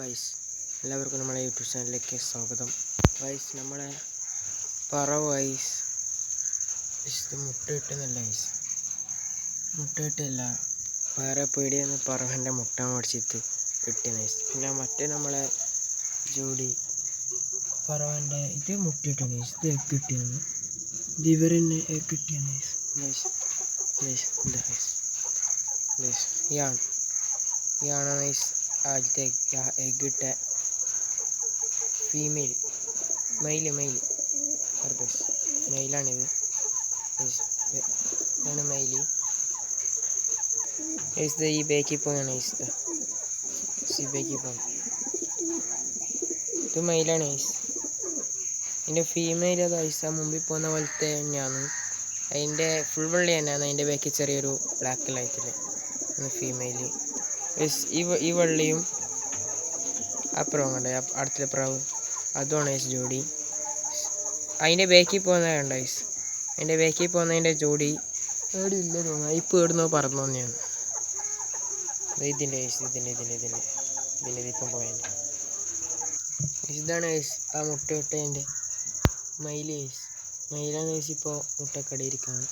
Vice എല്ലാവർക്കും നമ്മളെ YouTube ചാനലിലേക്ക് സ്വാഗതം. വൈസ് നമ്മളെ പറവ വൈസ് ഇത് മുട്ടയിട്ടെന്നല്ല വൈസ് മുട്ടയിട്ടല്ല വേറെ പേടിയെന്ന് പറവൻ്റെ മുട്ട മേടിച്ചിട്ട് ഇട്ട് നൈസ്. പിന്നെ മറ്റേ നമ്മളെ ജോഡി പറവൻ്റെ ഇത് മുട്ടയിട്ട് നൈസ്. ഇത് എഗ് കിട്ടിയാണ്, ഇത് ഇവർ തന്നെ എഗ് കിട്ടിയ നൈസ് നൈസ് നൈസ്. എന്താ നൈസ് നൈസ് ഇയാണ് നൈസ് ആദ്യത്തെ എഗ് ഇട്ട ഫീമെയിൽ മെയിലാണിത്. ഇതാണ് മെയില്. ഈ ബേക്കിൽ പോയാണ് ഈ ബേക്കിൽ പോകും. ഇത് മെയിലാണ് ഐസ്. ഇതിൻ്റെ ഫീമെയിൽ അത് ഐസ് മുമ്പിൽ പോകുന്ന പോലത്തെ തന്നെയാണ്. അതിൻ്റെ ഫുൾ വെള്ളി തന്നെയാണ്. അതിൻ്റെ ബേക്കിൽ ചെറിയൊരു ബ്ലാക്ക് ലൈറ്റിൽ ഫീമെയിൽ. ഈ വെള്ളിയും അപ്പുറവും കണ്ട അടുത്ത പ്രാവ് അതുമാണ് ഐസ് ജോഡി. അതിൻ്റെ ബേക്കിൽ പോകുന്ന കണ്ട ഐസ്. അതിൻ്റെ ബേക്കിൽ പോകുന്നതിൻ്റെ ജോഡി എവിടെ ഇല്ല തോന്നുന്നു. ഇപ്പോൾ എവിടുന്നോ പറന്നു തന്നെയാണ്. ഇതിൻ്റെ ഐസ് ഇതിപ്പം പോയതിൻ്റെ ഇതാണ് ഐസ്. ആ മുട്ടയിട്ടതിൻ്റെ മയിലാണ് ഐസ്. ഇപ്പോൾ മുട്ടക്കടയിരിക്കുകയാണ്.